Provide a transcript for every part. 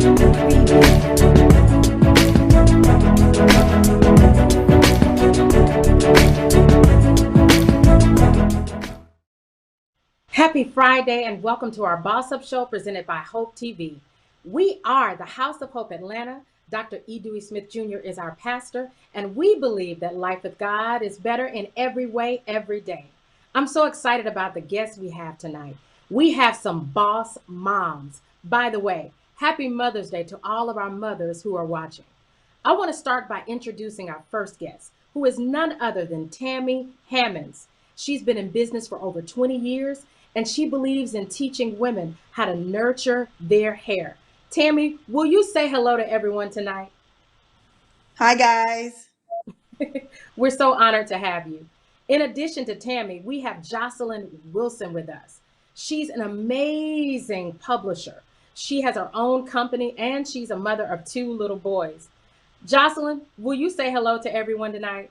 Happy Friday and welcome to our Boss Up Show presented by Hope TV. We are the House of Hope Atlanta. Dr. E. Dewey Smith Jr. is our pastor, and we believe that life with God is better in every way, every day. I'm so excited about the guests we have tonight. We have some boss moms. By the way, happy Mother's Day to all of our mothers who are watching. I want to start by introducing our first guest, who is none other than Tammy Hammonds. She's been in business for over 20 years, and she believes in teaching women how to nurture their hair. Tammy, will you say hello to everyone tonight? Hi, guys. We're so honored to have you. In addition to Tammy, we have Jocelyn Wilson with us. She's an amazing publisher. She has her own company and she's a mother of 2 little boys. Jocelyn, will you say hello to everyone tonight?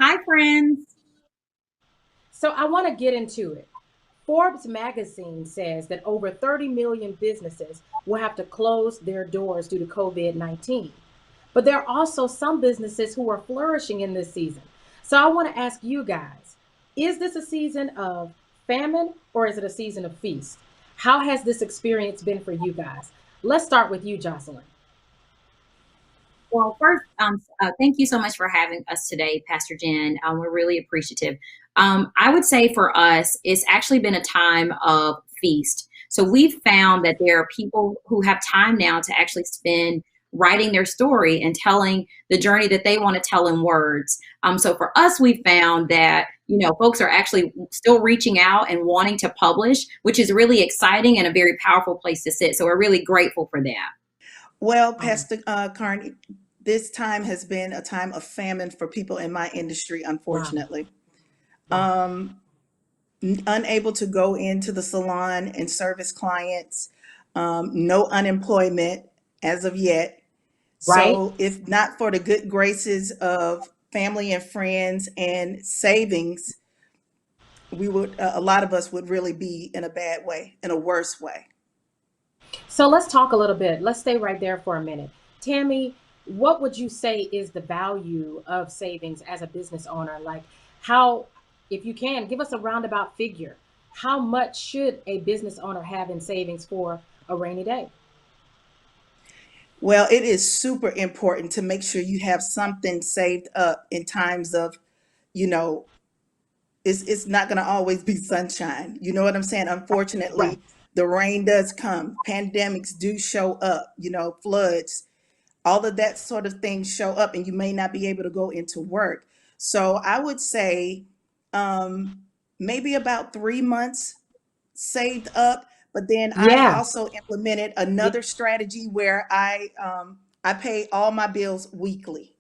Hi, friends. So I want to get into it. Forbes magazine says that over 30 million businesses will have to close their doors due to COVID-19. But there are also some businesses who are flourishing in this season. So I want to ask you guys, is this a season of famine or is it a season of feast? How has this experience been for you guys? Let's start with you, Jocelyn. Well, first, thank you so much for having us today, Pastor Jen. We're really appreciative. I would say for us, it's actually been a time of feast. So we've found that there are people who have time now to actually spend writing their story and telling the journey that they want to tell in words. So for us, we found that, folks are actually still reaching out and wanting to publish, which is really exciting and a very powerful place to sit. So we're really grateful for that. Well, Pastor Carney, this time has been a time of famine for people in my industry, unfortunately. Wow. Unable to go into the salon and service clients, no unemployment as of yet. Right? So if not for the good graces of family and friends and savings, a lot of us would really be in a bad way, in a worse way. So let's talk a little bit. Let's stay right there for a minute. Tammy, what would you say is the value of savings as a business owner? Like how, if you can, give us a roundabout figure. How much should a business owner have in savings for a rainy day? Well, it is super important to make sure you have something saved up in times of, you know, it's not going to always be sunshine. You know what I'm saying? Right. Unfortunately, the rain does come. Pandemics do show up, floods, all of that sort of things show up, and you may not be able to go into work. So I would say um, maybe about 3 months saved up. But then I Yeah. also implemented Yeah. another strategy where I pay all my bills weekly.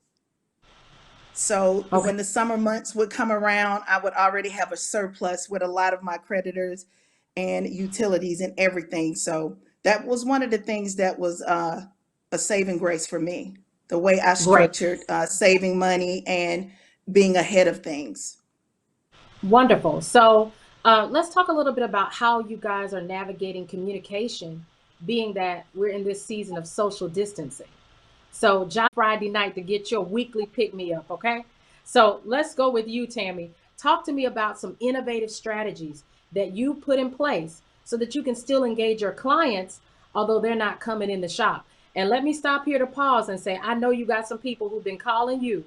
So Okay. when the summer months would come around, I would already have a surplus with a lot of my creditors and utilities and everything. So that was one of the things that was a saving grace for me, the way I Great. structured saving money and being ahead of things. Wonderful. So let's talk a little bit about how you guys are navigating communication, being that we're in this season of social distancing. So, John, Friday night to get your weekly pick me up, okay? So, let's go with you, Tammy. Talk to me about some innovative strategies that you put in place so that you can still engage your clients, although they're not coming in the shop. And let me stop here to pause and say, I know you got some people who've been calling you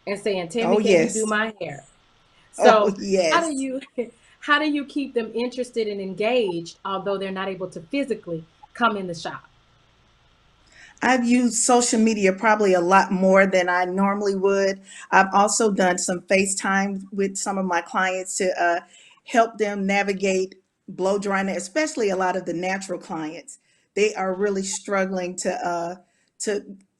and saying, Tammy, Oh, can you do yes. my hair? Oh, So, how do yes. you how do you keep them interested and engaged, although they're not able to physically come in the shop? I've used social media probably a lot more than I normally would. I've also done some FaceTime with some of my clients to help them navigate blow drying, especially a lot of the natural clients. They are really struggling to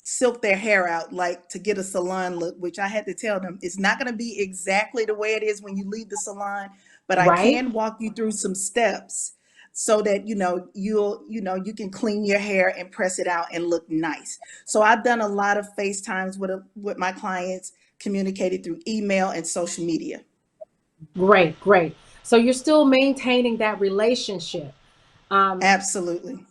silk their hair out, like to get a salon look, which I had to tell them it's not going to be exactly the way it is when you leave the salon, but I Right? can walk you through some steps so that you can clean your hair and press it out and look nice. So I've done a lot of FaceTimes with my clients, communicated through email and social media. Great, great. So you're still maintaining that relationship. Um, Absolutely.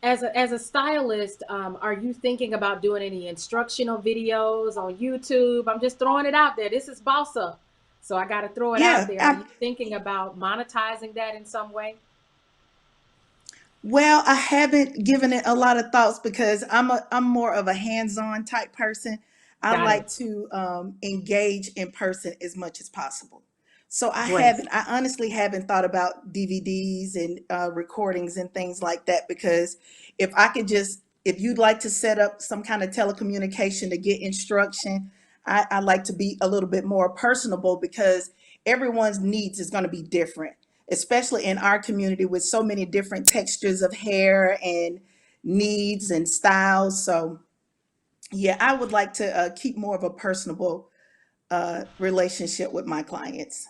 as a stylist, are you thinking about doing any instructional videos on YouTube? I'm just throwing it out there. This is Boss Up, so I got to throw it out Yeah, there. Are you thinking about monetizing that in some way? well, I haven't given it a lot of thoughts because I'm more of a hands-on type person. I Got it. like to engage in person as much as possible. So Great. I honestly haven't thought about DVDs and recordings and things like that because if you'd like to set up some kind of telecommunication to get instruction, I like to be a little bit more personable because everyone's needs is going to be different, especially in our community with so many different textures of hair and needs and styles. So, yeah, I would like to keep more of a personable relationship with my clients.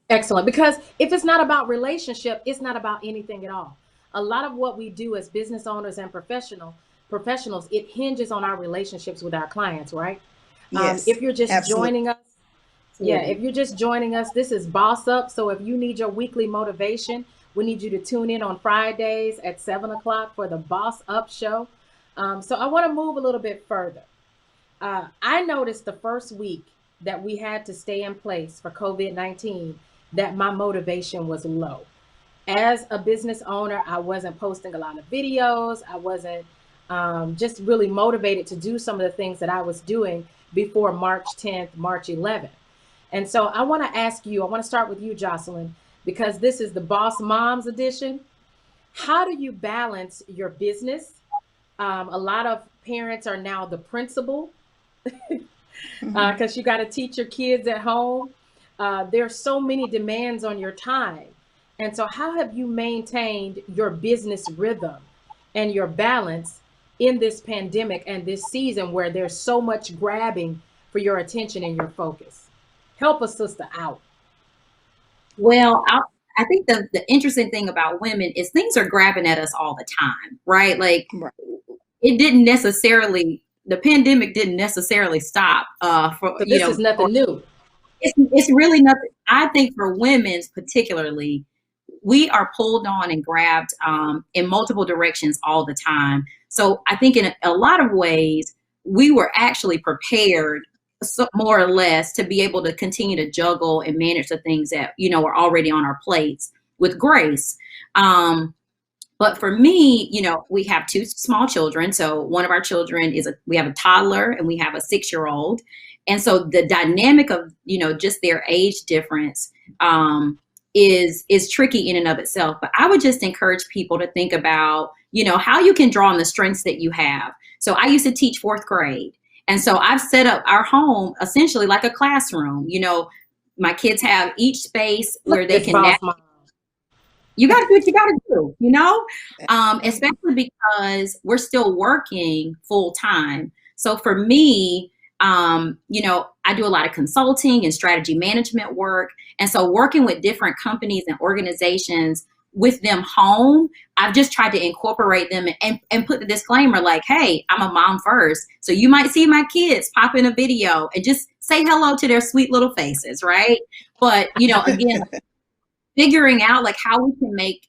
Excellent. Because if it's not about relationship, it's not about anything at all. A lot of what we do as business owners and professionals, it hinges on our relationships with our clients, right? Yes, If you're just absolutely. joining us, yeah, if you're just joining us, this is Boss Up. So if you need your weekly motivation, we need you to tune in on Fridays at 7 o'clock for the Boss Up Show. So I want to move a little bit further. I noticed the first week that we had to stay in place for COVID-19 that my motivation was low. As a business owner, I wasn't posting a lot of videos. I wasn't just really motivated to do some of the things that I was doing before March 10th, March 11th. And so I want to ask you, I want to start with you, Jocelyn, because this is the Boss Moms edition. How do you balance your business? A lot of parents are now the principal Mhm. because you got to teach your kids at home. There's so many demands on your time. And so, how have you maintained your business rhythm and your balance in this pandemic and this season where there's so much grabbing for your attention and your focus? Help a sister out. Well, I think the interesting thing about women is things are grabbing at us all the time, right? Like Right. it didn't necessarily, the pandemic didn't necessarily stop for, So, this is or nothing new. it's really nothing. I think for women's particularly, we are pulled on and grabbed in multiple directions all the time. So I think in a lot of ways, we were actually prepared, so, more or less, to be able to continue to juggle and manage the things that, are already on our plates with grace. But for me, we have two small children. So one of our children we have a toddler and we have a 6-year-old. And so the dynamic of, just their age difference is tricky in and of itself. But I would just encourage people to think about, how you can draw on the strengths that you have. So I used to teach 4th grade. And so I've set up our home essentially like a classroom. My kids have each space Look where at they this can boss mom. you got to do what you got to do, especially because we're still working full time. So for me, I do a lot of consulting and strategy management work. And so working with different companies and organizations with them home, I've just tried to incorporate them and put the disclaimer like, hey, I'm a mom first. So you might see my kids pop in a video and just say hello to their sweet little faces, right? But, again, figuring out like how we can make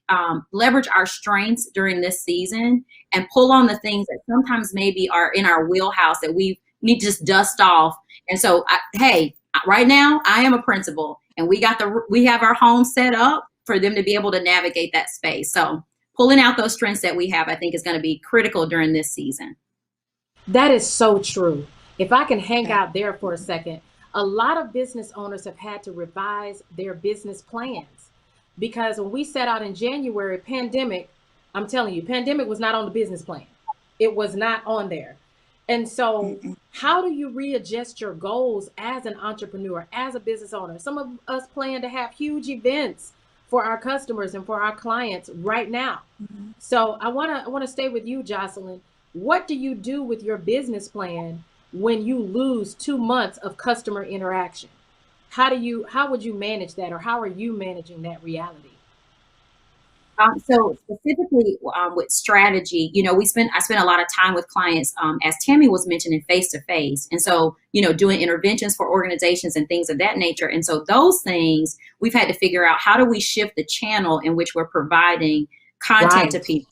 leverage our strengths during this season and pull on the things that sometimes maybe are in our wheelhouse that we need to just dust off. And so, hey, right now I am a principal, and we have our home set up for them to be able to navigate that space. So pulling out those strengths that we have, I think, is going to be critical during this season. That is so true. If I can hang out there for a second, a lot of business owners have had to revise their business plans because when we set out in January, pandemic, I'm telling you, pandemic was not on the business plan. It was not on there. And so, Mm-mm. how do you readjust your goals as an entrepreneur, as a business owner? Some of us plan to have huge events for our customers and for our clients right now. Mhm. So I want to stay with you, Jocelyn. What do you do with your business plan when you lose 2 months of customer interaction? How would you manage that, or how are you managing that reality? So specifically with strategy, I spent a lot of time with clients, as Tammy was mentioning, face to face, and so doing interventions for organizations and things of that nature. And so those things we've had to figure out, how do we shift the channel in which we're providing content to Right. people.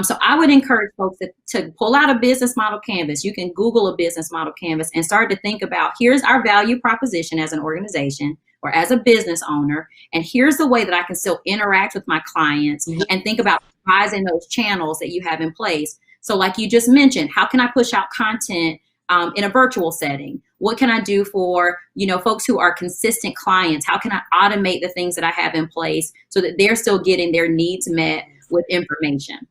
So I would encourage folks to pull out a business model canvas. You can Google a business model canvas and start to think about, here's our value proposition as an organization or as a business owner, and here's the way that I can still interact with my clients, and think about rising those channels that you have in place. So like you just mentioned, how can I push out content in a virtual setting? What can I do for, folks who are consistent clients? How can I automate the things that I have in place so that they're still getting their needs met with information?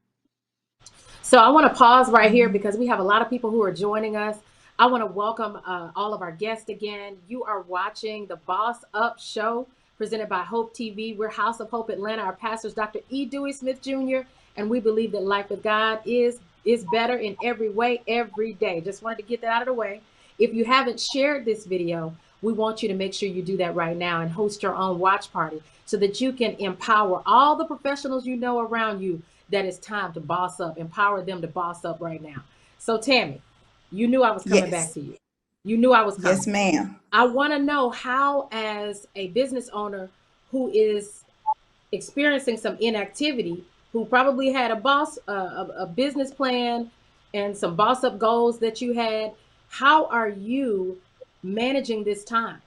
So I want to pause right here because we have a lot of people who are joining us. I want to welcome all of our guests again. You are watching the Boss Up Show presented by Hope TV. We're House of Hope Atlanta. Our pastor is Dr. E. Dewey Smith Jr., and we believe that life with God is better in every way, every day. Just wanted to get that out of the way. If you haven't shared this video, we want you to make sure you do that right now and host your own watch party so that you can empower all the professionals you know around you that it's time to boss up. Empower them to boss up right now. So Tammy, you knew I was coming back to you. You knew I was coming. Yes, ma'am. I want to know how, as a business owner who is experiencing some inactivity, who probably had a business plan and some boss up goals that you had, how are you managing this time?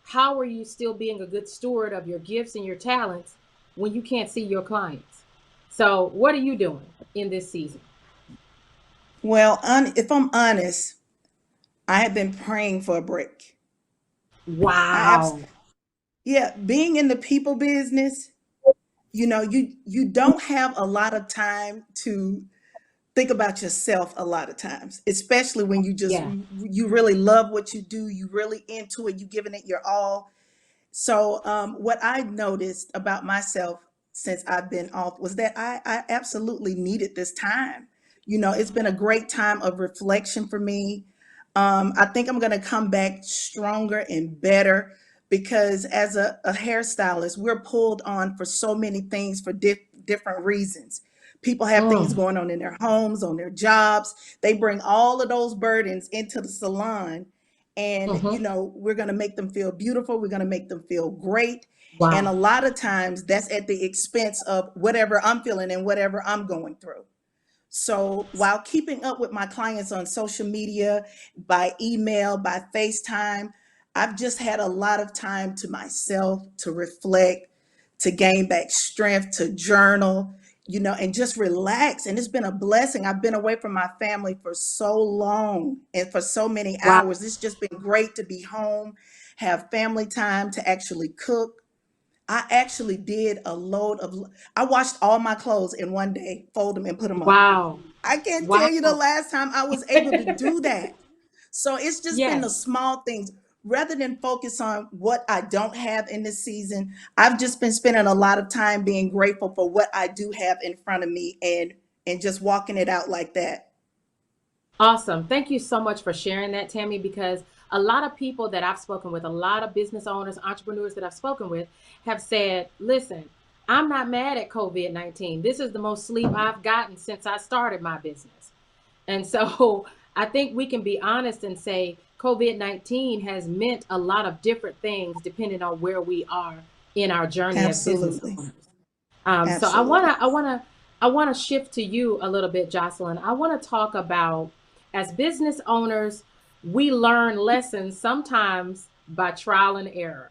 How are you still being a good steward of your gifts and your talents when you can't see your clients? So what are you doing in this season? Well, if I'm honest, I have been praying for a break. Wow. Yeah, being in the people business, you don't have a lot of time to think about yourself a lot of times, especially when you really love what you do, you really into it, you giving it your all. So what I noticed about myself since I've been off was that I absolutely needed this time. It's been a great time of reflection for me. I think I'm going to come back stronger and better because as a hairstylist, we're pulled on for so many things for different reasons. People have things going on in their homes, on their jobs. They bring all of those burdens into the salon. And, we're going to make them feel beautiful. We're going to make them feel great. Wow. And a lot of times that's at the expense of whatever I'm feeling and whatever I'm going through. So while keeping up with my clients on social media, by email, by FaceTime, I've just had a lot of time to myself to reflect, to gain back strength, to journal, and just relax. And it's been a blessing. I've been away from my family for so long and for so many hours. It's just been great to be home, have family time, to actually cook. I actually did I washed all my clothes in one day, fold them and put them up. Wow. I can't tell you the last time I was able to do that. So it's just been the small things. Rather than focus on what I don't have in this season, I've just been spending a lot of time being grateful for what I do have in front of me and just walking it out like that. Awesome. Thank you so much for sharing that, Tammy, because a lot of people that I've spoken with, a lot of business owners, entrepreneurs that I've spoken with have said, listen, I'm not mad at COVID-19. This is the most sleep I've gotten since I started my business. And so I think we can be honest and say COVID-19 has meant a lot of different things depending on where we are in our journey as business owners. So I want to shift to you a little bit, Jocelyn. I want to talk about, as business owners, we learn lessons sometimes by trial and error.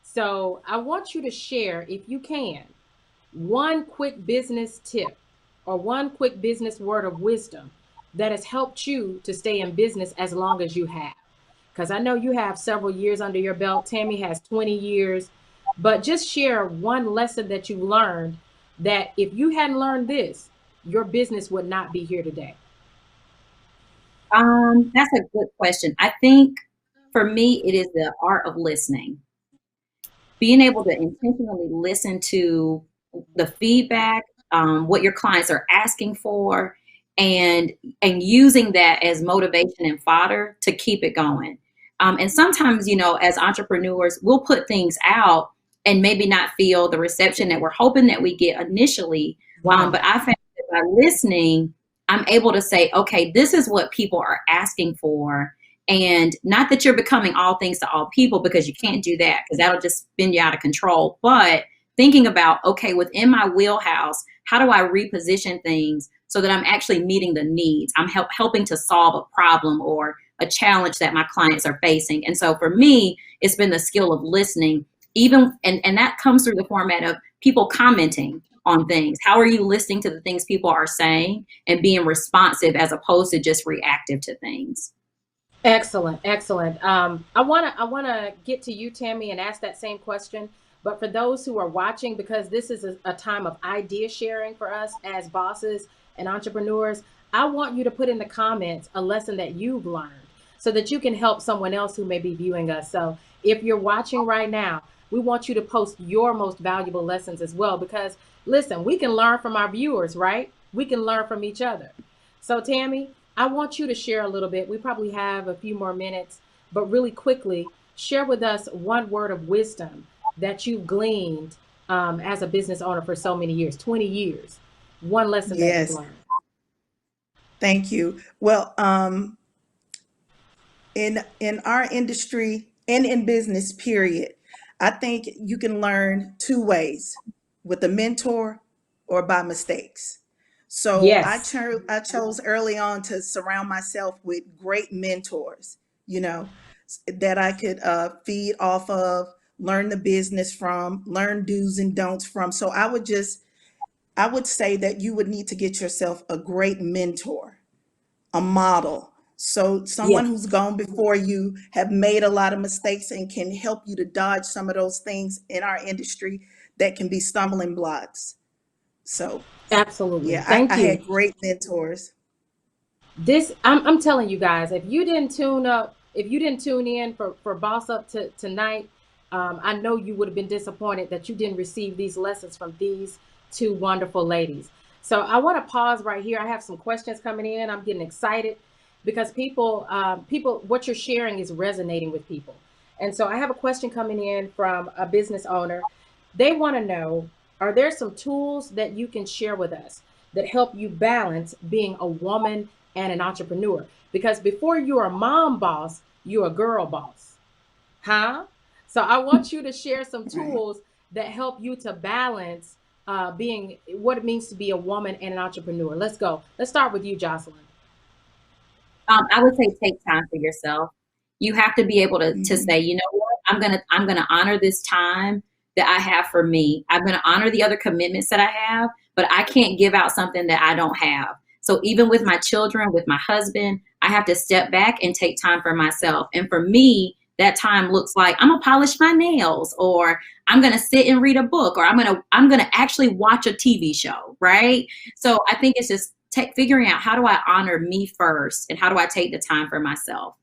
So I want you to share, if you can, one quick business tip or one quick business word of wisdom that has helped you to stay in business as long as you have. Because I know you have several years under your belt. Tammy has 20 years. But just share one lesson that you learned that if you hadn't learned this, your business would not be here today. That's a good question. I think for me, it is the art of listening. Being able to intentionally listen to the feedback, what your clients are asking for, and using that as motivation and fodder to keep it going. And sometimes, as entrepreneurs, we'll put things out and maybe not feel the reception that we're hoping that we get initially. But I found that by listening, I'm able to say, okay, this is what people are asking for. And not that you're becoming all things to all people, because you can't do that, because that'll just spin you out of control. But thinking about, okay, within my wheelhouse, how do I reposition things so that I'm actually meeting the needs? I'm helping to solve a problem or a challenge that my clients are facing. And so for me, it's been the skill of listening, even, and that comes through the format of people commenting on things. How are you listening to the things people are saying and being responsive as opposed to just reactive to things? Excellent, excellent. I wanna get to you, Tammy, and ask that same question. But for those who are watching, because this is a time of idea sharing for us as bosses and entrepreneurs, I want you to put in the comments a lesson that you've learned so that you can help someone else who may be viewing us. So if you're watching right now, we want you to post your most valuable lessons as well. Because listen, we can learn from our viewers, right? We can learn from each other. So Tammy, I want you to share a little bit. We probably have a few more minutes, but really quickly, share with us one word of wisdom that you've gleaned as a business owner for so many years, 20 years. One lesson that you've Yes, learned. thank you. Well, in our industry and in business, period, I think you can learn two ways: with a mentor or by mistakes. So Yes. I chose early on to surround myself with great mentors, you know, that I could feed off of, learn the business from, learn do's and don'ts from. So I would say that you would need to get yourself a great mentor, a model. So someone Yes. who's gone before you, have made a lot of mistakes, and can help you to dodge some of those things in our industry that can be stumbling blocks. So Absolutely. yeah, Thank I you. had great mentors. I'm telling you guys, if you didn't tune up, if you didn't tune in for Boss Up to tonight, I know you would have been disappointed that you didn't receive these lessons from these two wonderful ladies. So I want to pause right here. I have some questions coming in. I'm getting excited because people, what you're sharing is resonating with people. And so I have a question coming in from a business owner. They want to know, are there some tools that you can share with us that help you balance being a woman and an entrepreneur? Because before you're a mom boss, you're a girl boss. Huh? So I want you to share some Right. tools that help you to balance being what it means to be a woman and an entrepreneur. Let's go. Let's start with you, Jocelyn. I would say take time for yourself. You have to be able to Mhm. say, you know what, I'm gonna honor this time that I have for me. I'm gonna honor the other commitments that I have, but I can't give out something that I don't have. So even with my children, with my husband, I have to step back and take time for myself. And for me, that time looks like I'm gonna polish my nails, or I'm gonna sit and read a book, or I'm gonna actually watch a TV show, right? So I think it's just figuring out, how do I honor me first, and how do I take the time for myself?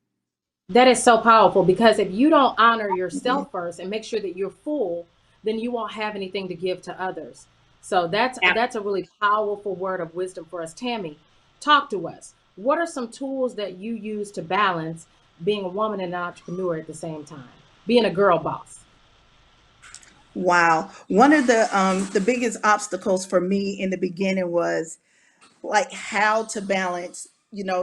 That is so powerful because if you don't honor Yeah. yourself first and make sure that you're full, then you won't have anything to give to others. So that's a really powerful word of wisdom for us. Tammy, talk to us. What are some tools that you use to balance being a woman and an entrepreneur at the same time? Being a girl boss. Wow. One of the biggest obstacles for me in the beginning was like how to balance,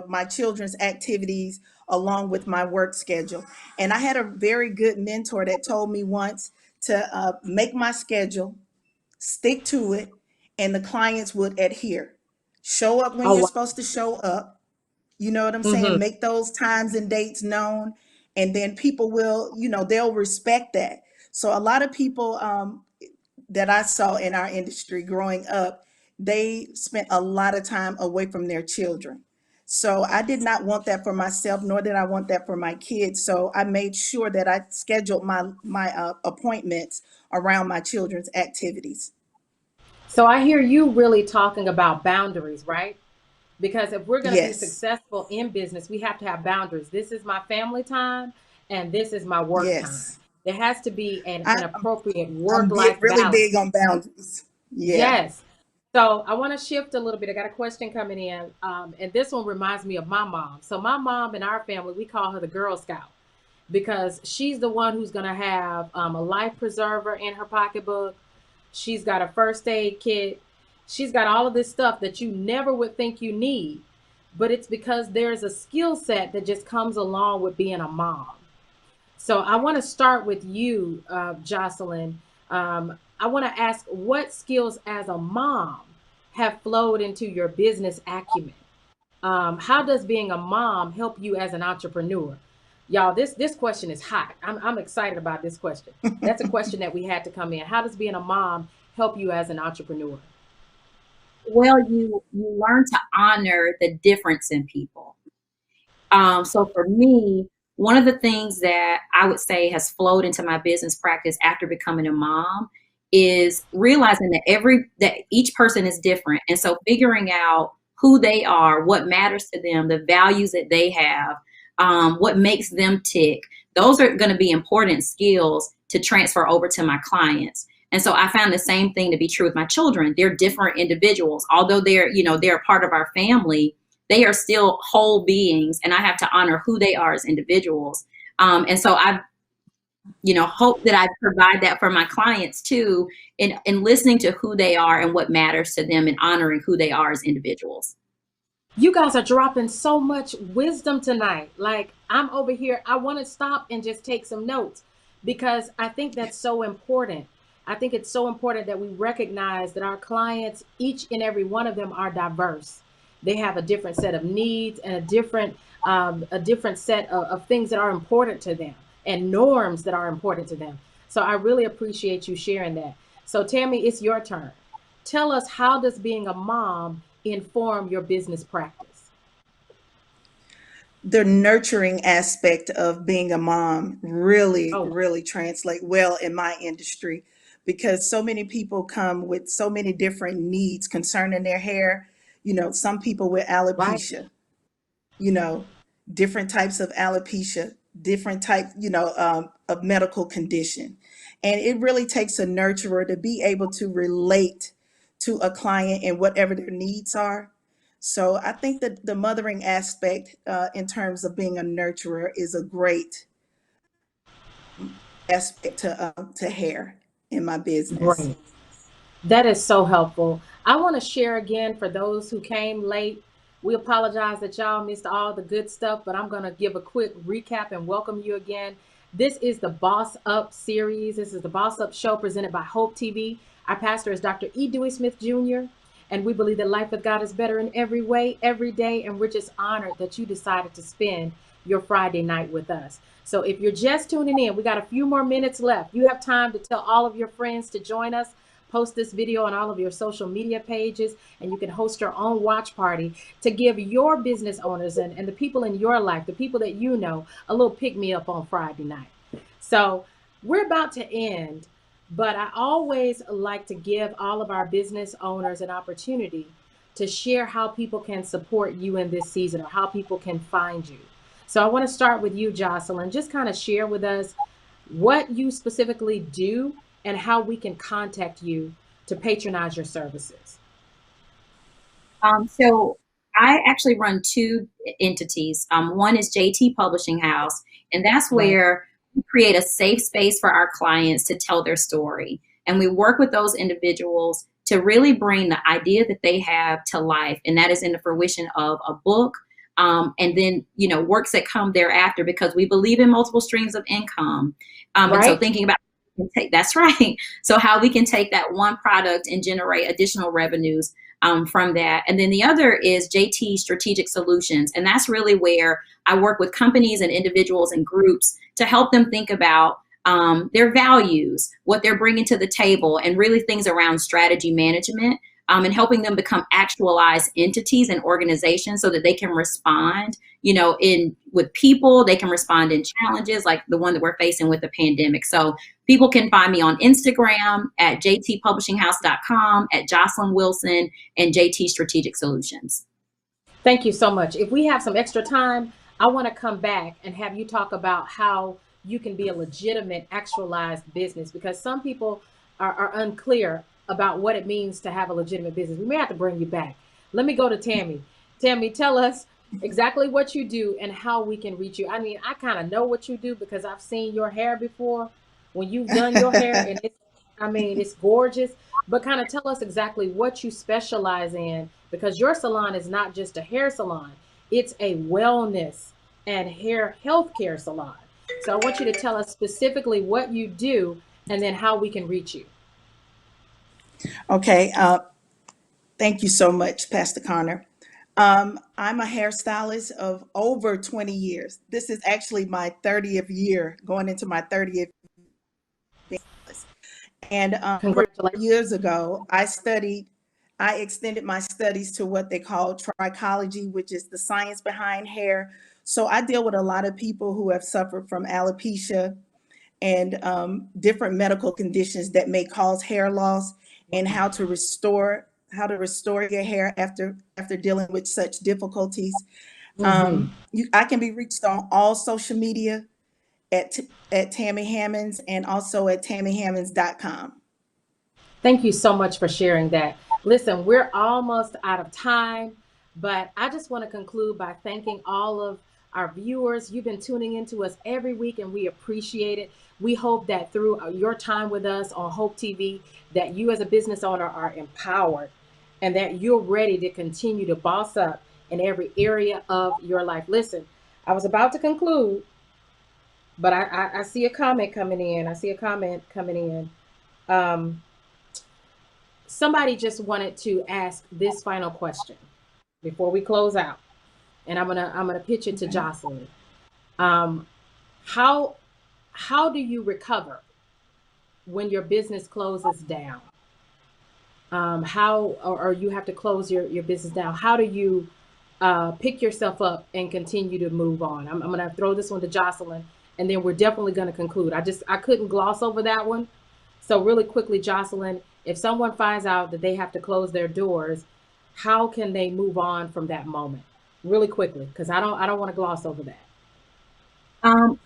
my children's activities along with my work schedule. And I had a very good mentor that told me once to make my schedule, stick to it, and the clients would adhere. Show up when Oh you're wow. supposed to show up. You know what I'm Mm-hmm. saying? Make those times and dates known, and then people will, they'll respect that. So a lot of people that I saw in our industry growing up, they spent a lot of time away from their children. So I did not want that for myself, nor did I want that for my kids. So I made sure that I scheduled my appointments around my children's activities. So I hear you really talking about boundaries, right? Because if we're going to be Yes, successful in business, we have to have boundaries. This is my family time and this is my work time. yes. There has to be I, an appropriate I'm work life really balance. big on boundaries. Yeah. Yes. So I want to shift a little bit. I got a question coming in, and this one reminds me of my mom. So my mom in our family, we call her the Girl Scout because she's the one who's going to have a life preserver in her pocketbook. She's got a first aid kit. She's got all of this stuff that you never would think you need, but it's because there's a skill set that just comes along with being a mom. So I want to start with you, Jocelyn. I want to ask what skills as a mom have flowed into your business acumen. How does being a mom help you as an entrepreneur? Y'all, this question is hot. I'm excited about this question. That's a question that we had to come in. How does being a mom help you as an entrepreneur? Well, you learn to honor the difference in people. So for me, one of the things that I would say has flowed into my business practice after becoming a mom is realizing that each person is different. And so figuring out who they are, what matters to them, the values that they have, what makes them tick, those are going to be important skills to transfer over to my clients. And so I found the same thing to be true with my children. They're different individuals. Although they're a part of our family, they are still whole beings, and I have to honor who they are as individuals. And so I, hope that I provide that for my clients too, in listening to who they are and what matters to them and honoring who they are as individuals. You guys are dropping so much wisdom tonight. Like, I'm over here, I want to stop and just take some notes because I think that's so important. I think it's so important that we recognize that our clients, each and every one of them, are diverse. They have a different set of needs and a different set of things that are important to them and norms that are important to them. So I really appreciate you sharing that. So Tammy, it's your turn. Tell us, how does being a mom inform your business practice? The nurturing aspect of being a mom really, Oh, really translate well in my industry because so many people come with so many different needs concerning their hair. Some people with right. alopecia, you know, different types of alopecia, different type, of medical condition. And it really takes a nurturer to be able to relate to a client and whatever their needs are. So I think that the mothering aspect, in terms of being a nurturer, is a great aspect to hair in my business. Great. That is so helpful. I want to share again for those who came late. We apologize that y'all missed all the good stuff, but I'm going to give a quick recap and welcome you again. This is the Boss Up series. This is the Boss Up show presented by Hope TV. Our pastor is Dr. E. Dewey Smith Jr., and we believe that life with God is better in every way, every day, and we're just honored that you decided to spend your Friday night with us. So if you're just tuning in, we got a few more minutes left. You have time to tell all of your friends to join us. Post this video on all of your social media pages, and you can host your own watch party to give your business owners and the people in your life, the people that you know, a little pick me up on Friday night. So we're about to end, but I always like to give all of our business owners an opportunity to share how people can support you in this season or how people can find you. So I want to start with you, Jocelyn. Just kind of share with us what you specifically do and how we can contact you to patronize your services. So I actually run two entities. One is JT Publishing House, and that's Right. where we create a safe space for our clients to tell their story. And we work with those individuals to really bring the idea that they have to life. And that is in the fruition of a book, and then, works that come thereafter, because we believe in multiple streams of income. And so Right? thinking about that's right. So how we can take that one product and generate additional revenues from that. And then the other is JT Strategic Solutions. And that's really where I work with companies and individuals and groups to help them think about their values, what they're bringing to the table, and really things around strategy management, and helping them become actualized entities and organizations so that they can respond, in with people, they can respond in challenges like the one that we're facing with the pandemic. So people can find me on Instagram at jtpublishinghouse.com, at Jocelyn Wilson, and JT Strategic Solutions. Thank you so much. If we have some extra time, I want to come back and have you talk about how you can be a legitimate, actualized business because some people are unclear about what it means to have a legitimate business. We may have to bring you back. Let me go to Tammy. Tammy, tell us exactly what you do and how we can reach you. I mean, I kind of know what you do because I've seen your hair before when you've done your hair, and it's gorgeous. But kind of tell us exactly what you specialize in because your salon is not just a hair salon, it's a wellness and hair healthcare salon. So I want you to tell us specifically what you do and then how we can reach you. Okay. Thank you so much, Pastor Connor. I'm a hairstylist of over 20 years. This is actually my 30th year, going into my 30th. And Congratulations. years ago, I extended my studies to what they call trichology, which is the science behind hair. So I deal with a lot of people who have suffered from alopecia and different medical conditions that may cause hair loss, and how to restore your hair after dealing with such difficulties. Hmm. I can be reached on all social media at Tammy Hammonds, and also at tammyhammonds.com. Thank you so much for sharing that. Listen, we're almost out of time, but I just want to conclude by thanking all of our viewers. You've been tuning into us every week, and we appreciate it. We hope that through your time with us on Hope TV, that you as a business owner are empowered and that you're ready to continue to boss up in every area of your life. Listen, I was about to conclude, but I see a comment coming in. I see a comment coming in. Um, Somebody just wanted to ask this final question before we close out, and I'm gonna pitch it to Okay. Jocelyn. Um, how how do you recover when your business closes down? How or you have to close your business down? How do you pick yourself up and continue to move on? I'm gonna throw this one to Jocelyn, and then we're definitely gonna conclude. I couldn't gloss over that one. So really quickly, Jocelyn, if someone finds out that they have to close their doors, how can they move on from that moment? Really quickly, because I don't want to gloss over that. Um,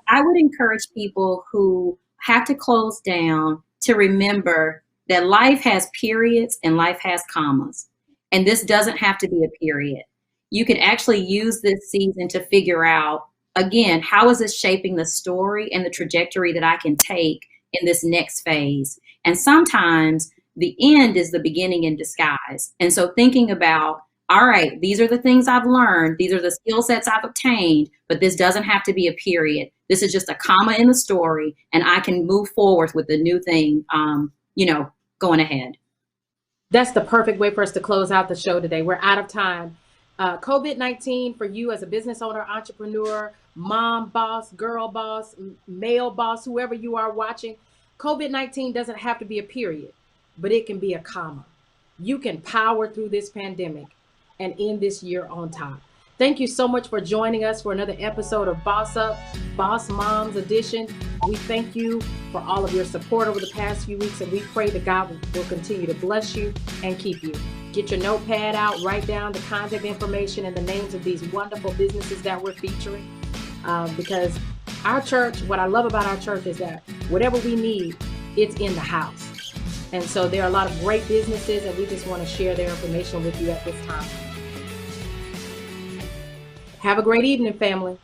I would encourage people who have to close down to remember that life has periods and life has commas. And this doesn't have to be a period. You can actually use this season to figure out, again, how is this shaping the story and the trajectory that I can take in this next phase? And sometimes the end is the beginning in disguise. And so thinking about, all right, these are the things I've learned. These are the skill sets I've obtained, but this doesn't have to be a period. This is just a comma in the story, and I can move forward with the new thing, going ahead. That's the perfect way for us to close out the show today. We're out of time. COVID-19 for you as a business owner, entrepreneur, mom, boss, girl boss, male boss, whoever you are watching, COVID-19 doesn't have to be a period, but it can be a comma. You can power through this pandemic and end this year on top. Thank you so much for joining us for another episode of Boss Up, Boss Moms Edition. We thank you for all of your support over the past few weeks, and we pray that God will continue to bless you and keep you. Get your notepad out, write down the contact information and the names of these wonderful businesses that we're featuring. Because our church, what I love about our church is that whatever we need, it's in the house. And so there are a lot of great businesses, and we just want to share their information with you at this time. Have a great evening, family.